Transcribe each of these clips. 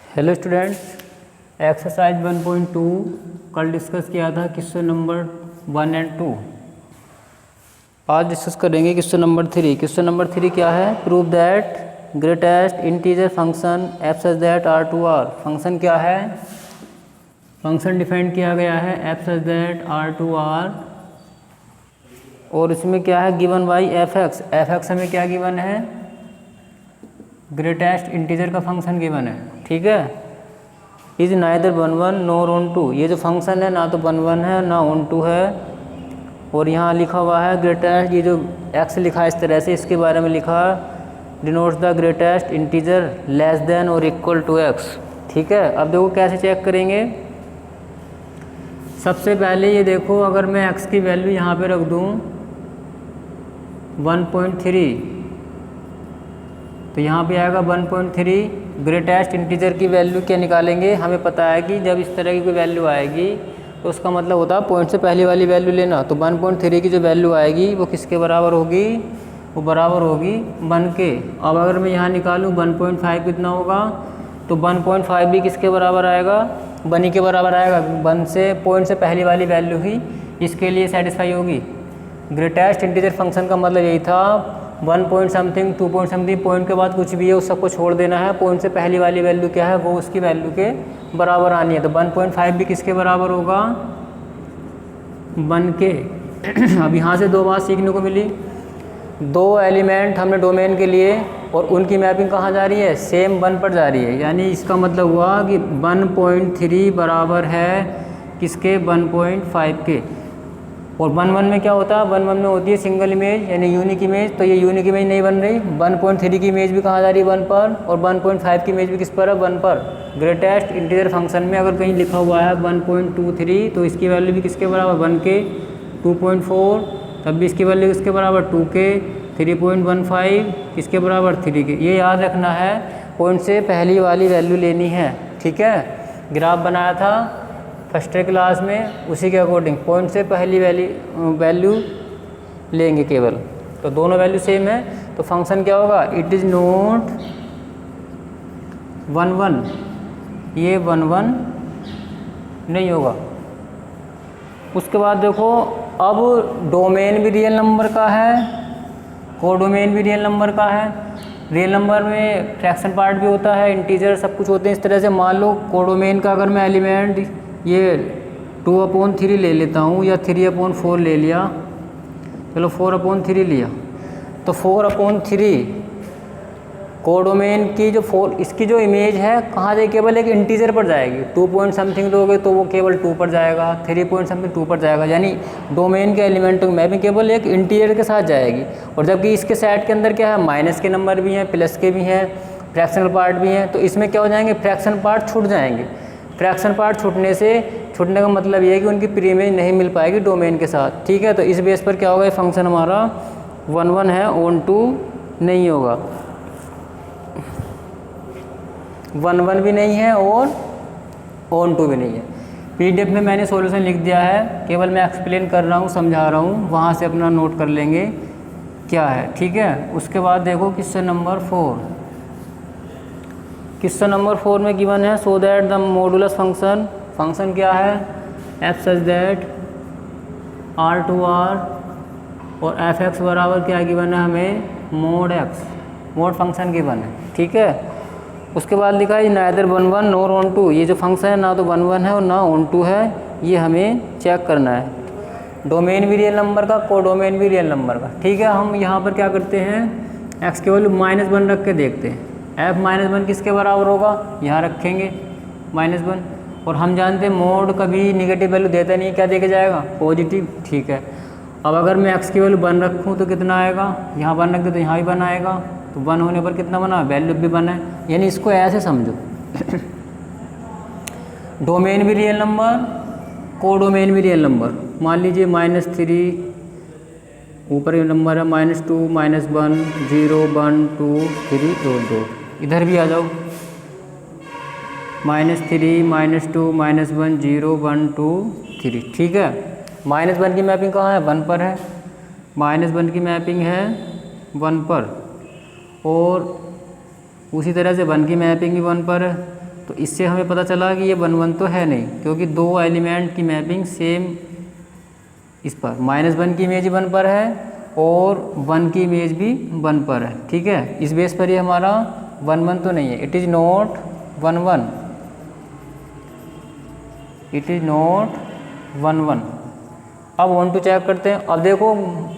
Hello students, exercise 1.2 कल discuss किया था क्वेश्चन नंबर 1 एंड 2। आज डिस्कस करेंगे क्वेश्चन नंबर 3। क्वेश्चन नंबर 3 क्या है? Prove that greatest integer function F such that R to R. Function क्या है? फंक्शन डिफाइन किया गया है F such that R to R, और इसमें क्या है given by F X. F X हमें क्या गिवन है? ग्रेटेस्ट इंटीजर का फंक्शन गिवन है, ठीक है। Is neither 1 nor onto. ये जो फंक्शन है ना तो 1 है ना ऑन टू है, और यहाँ लिखा हुआ है ग्रेटेस्ट, ये जो एक्स लिखा है इस तरह से, इसके बारे में लिखा denotes the greatest integer less than और इक्वल टू एक्स, ठीक है। अब देखो कैसे चेक करेंगे। सबसे पहले ये देखो, अगर मैं एक्स की वैल्यू यहाँ पे रख दूँ 1.3, तो यहाँ पे आएगा 1.3। ग्रेटेस्ट इंटीजर की वैल्यू क्या निकालेंगे? हमें पता है कि जब इस तरह की कोई वैल्यू आएगी तो उसका मतलब होता है पॉइंट से पहले वाली वैल्यू लेना। तो 1.3 की जो वैल्यू आएगी वो किसके बराबर होगी? वो बराबर होगी 1 के। अब अगर मैं यहाँ निकालूँ 1.5 कितना होगा, तो 1.5 भी किसके बराबर आएगा? 1 के बराबर आएगा। 1 से पॉइंट से पहली वाली वैल्यू ही इसके लिए सेटिस्फाई होगी। ग्रेटेस्ट इंटीजर फंक्शन का मतलब यही था 1 point something 2 point something, point के बाद कुछ भी है उस सबको छोड़ देना है। पॉइंट से पहली वाली वैल्यू क्या है वो उसकी वैल्यू के बराबर आनी है। तो 1.5 भी किसके बराबर होगा? 1 के। अब यहाँ से दो बात सीखने को मिली। दो एलिमेंट हमने डोमेन के लिए, और उनकी मैपिंग कहाँ जा रही है? सेम 1 पर जा रही है। यानी इसका मतलब हुआ कि 1.3 बराबर है किसके? 1.5 के। और 1 में क्या होता है? 1 में होती है सिंगल इमेज यानी यूनिक इमेज। तो ये यूनिक इमेज नहीं बन रही। 1.3 की इमेज भी कहाँ जा रही है? 1 पर। और 1.5 की इमेज भी किस पर है? 1 पर। ग्रेटेस्ट इंटीजर फंक्शन में अगर कहीं लिखा हुआ है 1.23, तो इसकी वैल्यू भी किसके बराबर? 1 के। 2.4 तब भी इसकी वैल्यू किसके बराबर? 2 के। 3.15 किसके बराबर? 3 के। ये याद रखना है, पॉइंट से पहली वाली वैल्यू लेनी है, ठीक है। ग्राफ बनाया था फर्स्ट क्लास में, उसी के अकॉर्डिंग पॉइंट से पहली वैल्यू लेंगे केवल। तो दोनों वैल्यू सेम है, तो फंक्शन क्या होगा? इट इज़ नॉट 1 ये 1 नहीं होगा। उसके बाद देखो, अब डोमेन भी रियल नंबर का है, कोडोमेन भी रियल नंबर का है। रियल नंबर में फ्रैक्शन पार्ट भी होता है, इंटीजर सब कुछ होते हैं। इस तरह से मान लो कोडोमेन का अगर मैं एलिमेंट ये 2/3 ले लेता हूँ, या 3/4 ले लिया, चलो 4/3 लिया, तो 4/3 कोडोमेन की जो इसकी जो इमेज है कहाँ जाएगी? केवल एक इंटीजर पर जाएगी। 2 पॉइंट समथिंग लोगे तो वो केवल 2 पर जाएगा, 3 पॉइंट समथिंग 2 पर जाएगा। यानी डोमेन के एलिमेंटों में भी केवल एक इंटीजर के साथ जाएगी। और जबकि इसके सेट के अंदर क्या है? माइनस के नंबर भी हैं, प्लस के भी हैं, फ्रैक्शनल पार्ट भी हैं। तो इसमें क्या हो जाएंगे? फ्रैक्शन पार्ट छूट जाएंगे। फ्रैक्शन पार्ट छूटने का मतलब ये है कि उनकी प्री इमेज नहीं मिल पाएगी डोमेन के साथ, ठीक है। तो इस बेस पर क्या होगा? ये फंक्शन हमारा 1 है, ऑन टू नहीं होगा। 1 भी नहीं है और ऑन टू भी नहीं है। पीडीएफ में मैंने सॉल्यूशन लिख दिया है, केवल मैं एक्सप्लेन कर रहा हूँ, समझा रहा हूँ, वहाँ से अपना नोट कर लेंगे क्या है, ठीक है। उसके बाद देखो क्वेश्चन नंबर 4। क्वेश्चन नंबर 4 में गिवन है so that the modulus function. Function क्या है? F such that R to R, और एफ एक्स बराबर क्या गिवन है हमें? Mod X. Mod function given है, ठीक है। उसके बाद लिखा है नाइदर 1 नॉर ऑन टू। ये जो फंक्शन है ना तो 1 है और ना ऑन टू है, ये हमें चेक करना है। डोमेन भी रियल नंबर का, कोडोमेन भी रियल नंबर का, ठीक है। हम यहाँ पर क्या करते हैं? एक्स के वैल्यू -1 रख के देखते हैं। एफ -1 किसके बराबर होगा? यहाँ रखेंगे -1। और हम जानते हैं मोड कभी निगेटिव वैल्यू देता नहीं, क्या दे के जाएगा? पॉजिटिव, ठीक है। अब अगर मैं एक्स की वैल्यू 1 रखूँ तो कितना आएगा? यहाँ 1 रख दे तो यहाँ भी 1 आएगा। तो 1 होने पर कितना बना? वैल्यू भी 1 है। यानी इसको ऐसे समझो डोमेन भी रियल नंबर, कोडोमेन भी रियल नंबर। मान लीजिए -3 ऊपर ये नंबर है, -2 -1 0 1 2 3 2। इधर भी आ जाओ, -3 -2 -1 0 1 2 3, ठीक है। -1 की मैपिंग कहाँ है? 1 पर है। -1 की मैपिंग है 1 पर, और उसी तरह से 1 की मैपिंग भी 1 पर है। तो इससे हमें पता चला कि ये 1 1 तो है नहीं, क्योंकि दो एलिमेंट की मैपिंग सेम इस पर -1 की इमेज 1 पर है और 1 की इमेज भी 1 पर है। ठीक है, इस बेस पर ये हमारा 1 1 तो नहीं है, it is not 1 1, it is not 1 1। अब 1 2 चेक करते हैं। अब देखो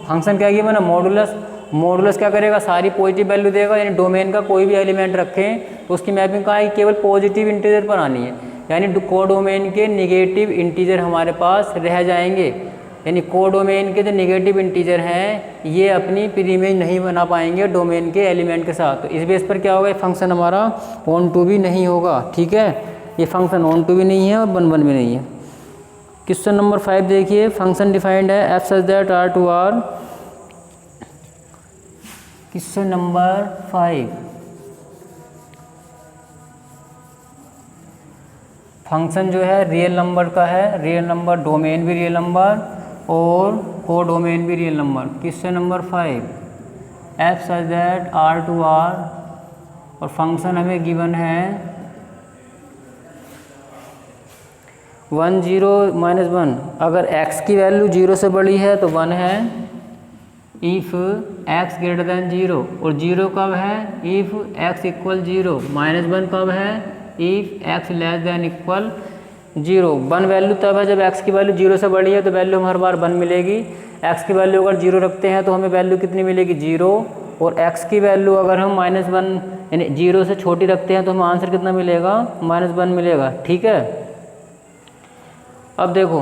फंक्शन क्या गिवन है, मॉडुलस। मॉडुलस क्या करेगा, सारी पॉजिटिव वैल्यू देगा, यानी डोमेन का कोई भी एलिमेंट रखें तो उसकी मैपिंग कहाँ है, केवल पॉजिटिव इंटीजर पर आनी है, यानी कोडोमेन के निगेटिव इंटीजर हमारे पास रह जाएंगे, यानी कोडोमेन के जो निगेटिव इंटीजर हैं ये अपनी प्री इमेज नहीं बना पाएंगे डोमेन के एलिमेंट के साथ। तो इस बेस पर क्या होगा, ये फंक्शन हमारा ऑन टू भी नहीं होगा। ठीक है, ये फंक्शन ऑन टू भी नहीं है और 1 1 भी नहीं है। क्वेश्चन नंबर 5 देखिए, फंक्शन डिफाइंड है F such that R to R. Question number 5, function जो है रियल नंबर का है, रियल नंबर, डोमेन भी रियल नंबर और को डोमेन भी real number. Question number 5, F such that R to R, और फंक्शन हमें गिवन है 1 0 -1। अगर x की वैल्यू 0 से बड़ी है तो 1 है, इफ़ x ग्रेटर दैन 0, और 0 कब है, इफ़ x इक्वल 0। -1 कब है, if x less than equal 0। 1 value तब है जब x की वैल्यू 0 से बड़ी है, तो वैल्यू हमें हर बार 1 मिलेगी। x की वैल्यू अगर 0 रखते हैं तो हमें वैल्यू कितनी मिलेगी, 0। और x की वैल्यू अगर हम -1 यानी 0 से छोटी रखते हैं तो हमें आंसर कितना मिलेगा, -1 मिलेगा। ठीक है, अब देखो,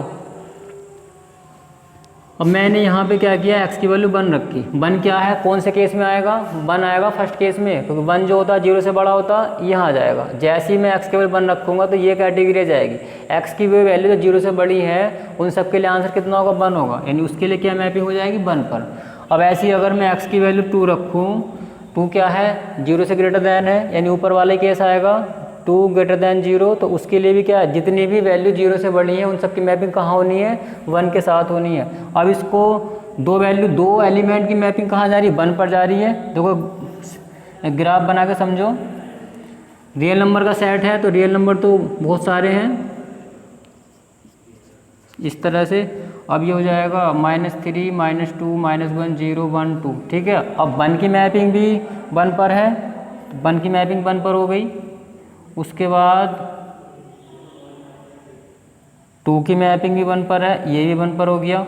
अब मैंने यहाँ पे क्या किया, x की वैल्यू 1 रखी। 1 क्या है, कौन से केस में आएगा, 1 आएगा फर्स्ट केस में, क्योंकि 1 जो होता है 0 से बड़ा होता है, यहाँ आ जाएगा। जैसे ही मैं x की वैल्यू 1 रखूँगा तो ये कैटेगरी आ जाएगी। x की वैल्यू जो 0 से बड़ी है उन सब के लिए आंसर कितना होगा, 1 होगा, यानी उसके लिए क्या मैपिंग हो जाएगी, 1 पर। अब ऐसे ही अगर मैं x की वैल्यू 2 रखूँ, 2 क्या है, 0 से ग्रेटर दैन है, यानी ऊपर वाले केस आएगा 2 ग्रेटर दैन 0, तो उसके लिए भी क्या है, जितनी भी वैल्यू 0 से बड़ी है उन सब की मैपिंग कहाँ होनी है, 1 के साथ होनी है। अब इसको दो एलिमेंट की मैपिंग कहाँ जा रही है, 1 पर जा रही है। देखो ग्राफ बना के समझो, रियल नंबर का सेट है तो रियल नंबर तो बहुत सारे हैं इस तरह से। अब ये हो जाएगा -3 -2 -1 0 1 2। ठीक है, अब 1 की मैपिंग भी 1 पर है, 1 की मैपिंग 1 पर हो गई। उसके बाद 2 की मैपिंग भी 1 पर है, ये भी 1 पर हो गया।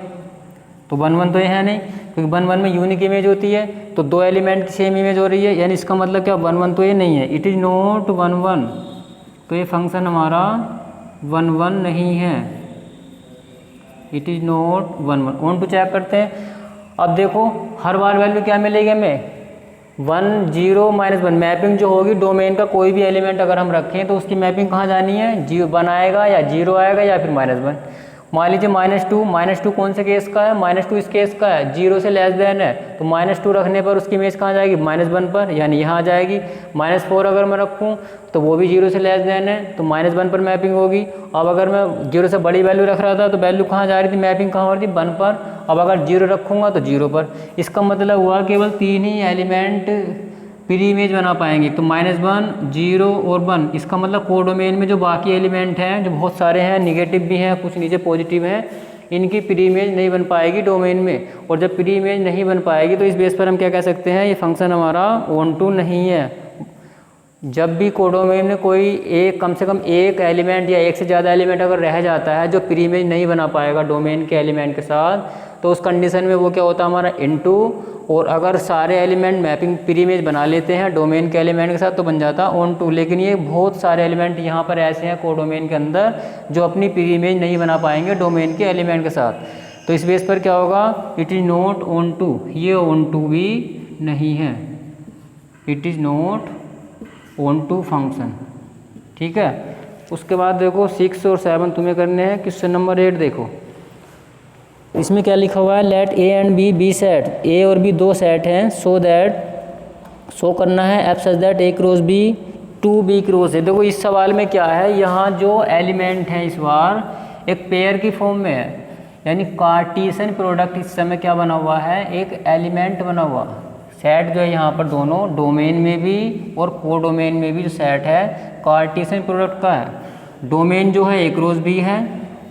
तो 1 1 तो ये है नहीं, क्योंकि 1 1 में यूनिक इमेज होती है, तो दो एलिमेंट की सेम इमेज हो रही है, यानी इसका मतलब क्या, 1 1 तो ये नहीं है, इट इज़ नॉट 1 1। तो ये फंक्शन हमारा 1 1 नहीं है, it is not 1 1। Onto check करते हैं। अब देखो हर बार वैल्यू क्या मिलेगी हमें, 1 0 -1। मैपिंग जो होगी डोमेन का कोई भी एलिमेंट अगर हम रखें तो उसकी मैपिंग कहाँ जानी है, 1 आएगा या 0 आएगा या फिर -1। मान लीजिए -2 कौन से केस का है, -2 इस केस का है, 0 से लेस देन है, तो -2 रखने पर उसकी इमेज कहाँ जाएगी, -1 पर, यानी यहाँ आ जाएगी। -4 अगर मैं रखूँ तो वो भी 0 से लेस देन है, तो -1 पर मैपिंग होगी। अब अगर मैं 0 से बड़ी वैल्यू रख रहा था तो वैल्यू कहाँ जा रही थी, मैपिंग कहाँ हो रही थी, 1 पर। अब अगर 0 रखूँगा तो 0 पर। इसका मतलब हुआ केवल 3 ही एलिमेंट प्री इमेज बना पाएंगे, तो -1 0 और 1। इसका मतलब कोडोमेन में जो बाकी एलिमेंट हैं, जो बहुत सारे हैं, निगेटिव भी हैं, कुछ नीचे पॉजिटिव हैं, इनकी प्री इमेज नहीं बन पाएगी डोमेन में। और जब प्री इमेज नहीं बन पाएगी तो इस बेस पर हम क्या कह सकते हैं, ये फंक्शन हमारा ऑन टू नहीं है। जब भी कोडोमेन में कोई एक, कम से कम एक एलिमेंट या एक से ज़्यादा एलिमेंट अगर रह जाता है जो प्री इमेज नहीं बना पाएगा डोमेन के एलिमेंट के साथ, तो उस कंडीशन में वो क्या होता है हमारा इनटू। और अगर सारे एलिमेंट मैपिंग प्री इमेज बना लेते हैं डोमेन के एलिमेंट के साथ तो बन जाता है ऑन टू। लेकिन ये बहुत सारे एलिमेंट यहाँ पर ऐसे हैं कोडोमेन के अंदर जो अपनी प्री इमेज नहीं बना पाएंगे डोमेन के एलिमेंट के साथ। तो इस बेस पर क्या होगा, it is not onto, ये ऑन टू भी नहीं है, it is not onto function. ठीक है, उसके बाद देखो 6 और 7 तुम्हें करने हैं। क्वेश्चन नंबर 8 देखो, इसमें क्या लिखा हुआ है, let A and B be set, A और बी दो सेट हैं, सो दैट शो करना है F such that A cross B 2 B cross A. देखो इस सवाल में क्या है, यहाँ जो एलिमेंट है इस बार एक पेयर की फॉर्म में है, यानी कार्टेशियन प्रोडक्ट इस समय क्या बना हुआ है, एक एलिमेंट बना हुआ। सेट जो है यहाँ पर दोनों डोमेन में भी और कोडोमेन में भी जो सेट है कार्टेशियन प्रोडक्ट का है। डोमेन जो है ए क्रॉस बी है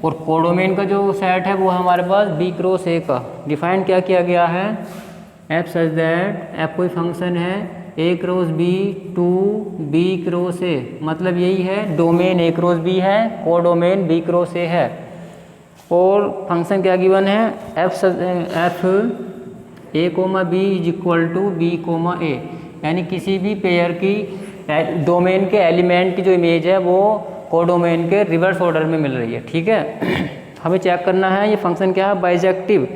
और कोडोमेन का जो सेट है वो हमारे पास बी क्रॉस ए का। डिफाइन क्या किया गया है, एफ सच दैट एफ कोई फंक्शन है A cross B to B cross A, मतलब यही है डोमेन ए क्रॉस बी है, कोडोमेन बी क्रॉस ए है। और फंक्शन क्या गिवन है, f A comma B is equal to B comma A, यानी किसी भी पेयर की डोमेन के एलिमेंट की जो इमेज है वो कोडोमेन के रिवर्स ऑर्डर में मिल रही है। ठीक है, हमें चेक करना है ये फंक्शन क्या है, बाइजेक्टिव।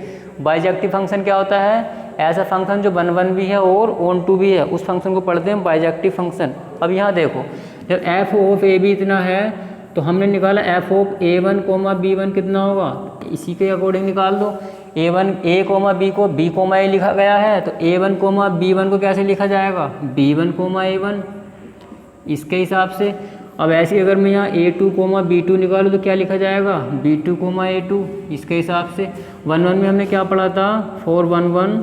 बाइजेक्टिव फंक्शन क्या होता है, ऐसा फंक्शन जो वन वन भी है और ऑन टू भी है, उस फंक्शन को पढ़ते हैं बाइजेक्टिव फंक्शन। अब यहाँ देखो, जब एफ ऑफ ए बी इतना है तो हमने निकाला f of a one comma b one कितना होगा, इसी के अकॉर्डिंग निकाल दो। A one a comma b को बी कोमा ए लिखा गया है, तो a one comma b one को कैसे लिखा जाएगा, b one comma a one, इसके हिसाब से। अब ऐसे अगर मैं यहाँ a two comma b two निकालूँ तो क्या लिखा जाएगा, b two comma a two, इसके हिसाब से। वन वन में हमने क्या पढ़ा था, 411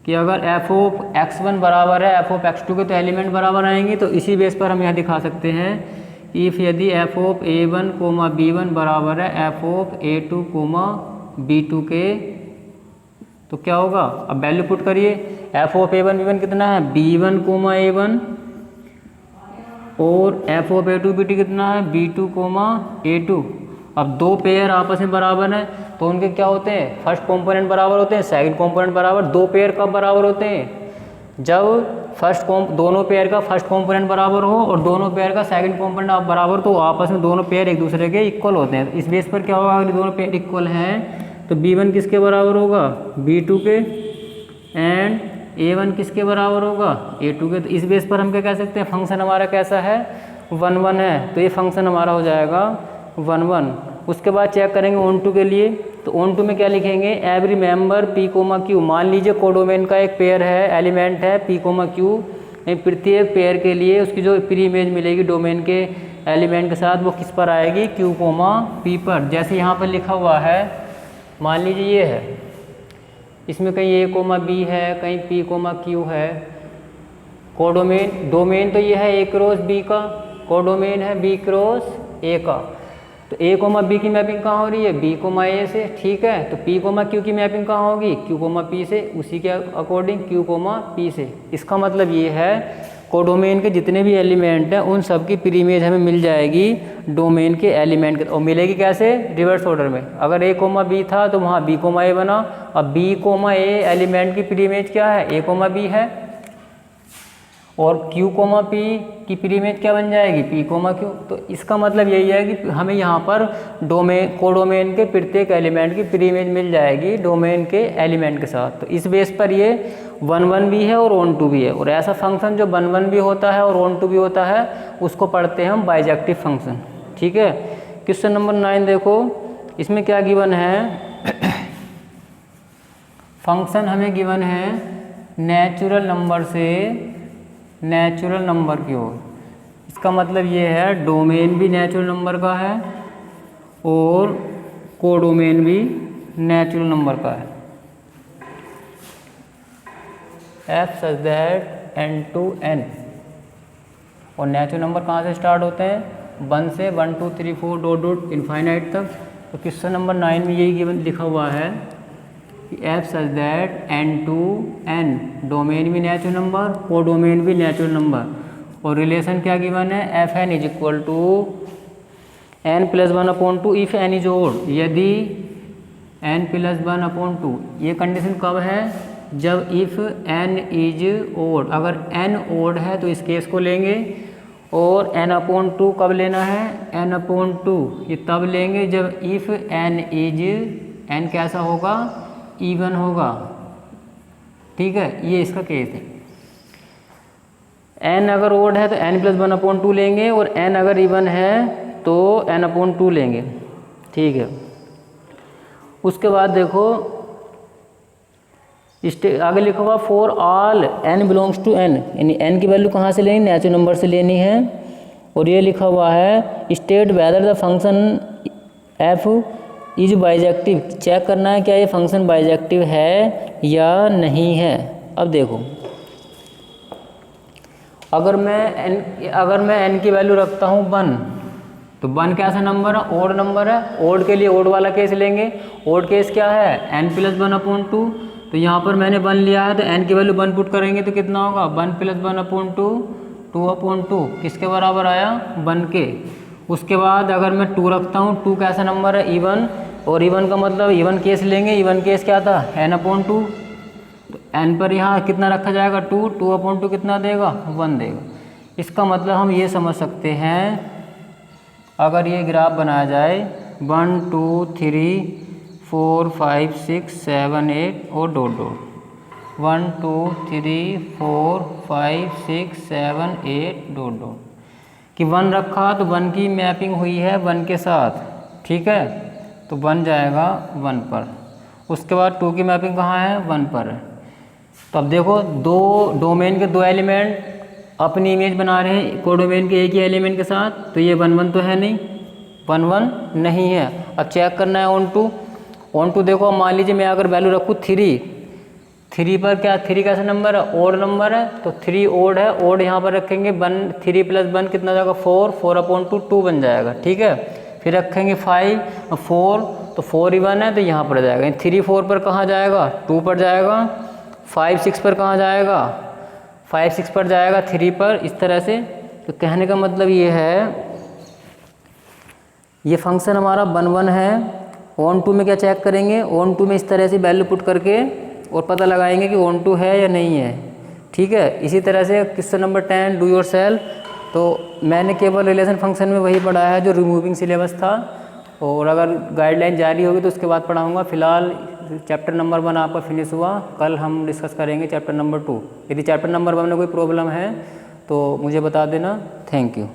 कि अगर एफ ऑफ एक्स वन बराबर है एफ ऑफ एक्स टू के तो एलिमेंट बराबर आएंगे, तो इसी बेस पर हम यहाँ दिखा सकते हैं इफ़ यदि f of a one comma b one बराबर है f of a two comma b two के, तो क्या होगा, अब वैल्यू पुट करिए। F of a one b one कितना है, b one comma a one, और f of a two b two कितना है, b two comma a two. अब दो पेयर आपस में बराबर हैं तो उनके क्या होते हैं, फर्स्ट कंपोनेंट बराबर होते हैं, सेकंड कंपोनेंट बराबर। दो पेयर कब बराबर होते हैं, जब दोनों पेयर का फर्स्ट कंपोनेंट बराबर हो और दोनों पेयर का सेकंड कंपोनेंट आप बराबर, तो आपस में दोनों पेयर एक दूसरे के इक्वल होते हैं। इस बेस पर क्या होगा, अगर दोनों पेयर इक्वल हैं तो बी वन किसके बराबर होगा, बी टू के, एंड ए वन किसके बराबर होगा, ए टू के। तो इस बेस पर हम क्या कह सकते हैं, फंक्शन हमारा कैसा है, वन वन है, तो ये फंक्शन हमारा हो जाएगा वन वन। उसके बाद चेक करेंगे ऑन टू के लिए, तो ऑन टू में क्या लिखेंगे, every member P coma Q. मान लीजिए कोडोमेन का एक पेयर है, एलिमेंट है पी कोमा क्यू, प्रत्येक पेयर के लिए उसकी जो प्री इमेज मिलेगी डोमेन के एलिमेंट के साथ वो किस पर आएगी, क्यू कोमा पी पर। जैसे यहाँ पर लिखा हुआ है, मान लीजिए ये है, इसमें कहीं ए कोमा बी है, कहीं पी कोमा क्यू है। कोडोमेन डोमेन तो ये है ए क्रॉस बी का, कोडोमेन है बी क्रॉस ए का। तो ए कोमा बी की मैपिंग कहाँ हो रही है, बी कोमा ए से, ठीक है। तो पी कोमा क्यू की मैपिंग कहाँ होगी, क्यू कोमा पी से, उसी के अकॉर्डिंग क्यू कोमा पी से। इसका मतलब ये है कोडोमेन के जितने भी एलिमेंट हैं उन सब की प्री इमेज हमें मिल जाएगी डोमेन के एलिमेंट के, और मिलेगी कैसे, रिवर्स ऑर्डर में। अगर ए कोमा बी था तो वहाँ बी कोमा ए बना, अब बी कोमा ए एलिमेंट की प्री इमेज क्या है, ए कोमा बी है, और क्यू कोमा पी की प्री इमेज क्या बन जाएगी, पी कोमा क्यू। तो इसका मतलब यही है कि हमें यहाँ पर कोडोमेन के प्रत्येक एलिमेंट की प्री इमेज मिल जाएगी डोमेन के एलिमेंट के साथ। तो इस बेस पर ये वन वन भी है और ऑन टू भी है, और ऐसा फंक्शन जो वन वन भी होता है और ऑन टू भी होता है उसको पढ़ते हैं हम बाइजेक्टिव फंक्शन। ठीक है, क्वेश्चन नंबर 9 देखो, इसमें क्या गिवन है, फंक्शन हमें गिवन है नेचुरल नंबर से नेचुरल नंबर की ओर। इसका मतलब ये है डोमेन भी नेचुरल नंबर का है और कोडोमेन भी नेचुरल नंबर का है। F such that n to n, और नेचुरल नंबर कहाँ से स्टार्ट होते हैं, 1 से 1 2 3 4 डॉट डॉट इनफाइनाइट तक। तो क्वेश्चन नंबर 9 में यही गिवन लिखा हुआ है कि f such that n to n, domain भी नेचुरल नंबर, कोडोमेन भी नेचुरल नंबर, और रिलेशन क्या गिवन है, f n is equal to n + 1/2 if n is odd. यदि n + 1/2, ये कंडीशन कब है, जब इफ़ n इज ओड। अगर n ओड है तो इस केस को लेंगे, और n/2 कब लेना है, n/2 ये तब लेंगे जब इफ़ n कैसा होगा, इवन होगा। ठीक है, ये इसका केस है। n अगर ओड है तो n + 1/2 लेंगे, और n अगर इवन है तो n/2 लेंगे। ठीक है, उसके बाद देखो आगे लिखा हुआ for all n belongs to n, यानी n की वैल्यू कहाँ से लेनी, नेचुरल नंबर से लेनी है। और ये लिखा हुआ है state whether the function f is bijective, check करना है क्या ये फंक्शन बाइजेक्टिव है या नहीं है। अब देखो अगर मैं n की वैल्यू रखता हूँ 1, तो 1 कैसा नंबर है, ओड नंबर है। ओड के लिए ओड वाला केस लेंगे। ओड केस क्या है, n+1/2। तो यहाँ पर मैंने 1 लिया है, तो n की वैल्यू 1 पुट करेंगे तो कितना होगा, 1+1/2, 2/2 किसके बराबर आया, 1 के। उसके बाद अगर मैं 2 रखता हूँ, 2 कैसा नंबर है, इवन, और इवन का मतलब इवन केस लेंगे। इवन केस क्या था, n/2। तो n पर यहाँ कितना रखा जाएगा, 2, 2/2 कितना देगा, 1 देगा। इसका मतलब हम ये समझ सकते हैं, अगर ये ग्राफ बनाया जाए 1 2 3 4 5 6 7 8 और डॉट डॉट, 1 2 3 4 5 6 7 8 डॉट डॉट, कि 1 रखा तो 1 की मैपिंग हुई है 1 के साथ, ठीक है, तो 1 जाएगा 1 पर। उसके बाद 2 की मैपिंग कहाँ है, 1 पर है। तो अब देखो दो डोमेन के 2 एलिमेंट अपनी इमेज बना रहे हैं कोडोमेन के एक ही एलिमेंट के साथ, तो ये 1 1 तो है नहीं, 1 1 नहीं है। अब चेक करना है ऑन टू देखो, मान लीजिए मैं अगर वैल्यू रखूँ 3 पर, क्या 3 कैसा नंबर है, ओड नंबर है, तो 3 ओड है। ओड यहाँ पर रखेंगे 1, 3 + 1 कितना जाएगा, 4, 4/2 2 बन जाएगा, ठीक है। फिर रखेंगे 5 4, तो 4 इवन है तो यहाँ पर जाएगा। 3 4 पर कहाँ जाएगा, 2 पर जाएगा। 5 6 पर कहाँ जाएगा, 5 6 पर जाएगा, 3 पर, इस तरह से। तो कहने का मतलब ये है, ये फंक्शन हमारा 1 1 है। ऑन टू में क्या चेक करेंगे, ऑन टू में इस तरह से वैल्यू पुट करके और पता लगाएंगे कि ऑन टू है या नहीं है, ठीक है। इसी तरह से question number 10 do your self, तो मैंने केवल रिलेशन फंक्शन में वही पढ़ा है जो रिमूविंग सिलेबस था, और अगर गाइडलाइन जारी होगी तो उसके बाद पढ़ाऊँगा। फिलहाल चैप्टर नंबर 1 आपका फिनिश हुआ, कल हम डिस्कस करेंगे चैप्टर नंबर 2। यदि चैप्टर नंबर 1 में कोई प्रॉब्लम है तो मुझे बता देना। Thank you.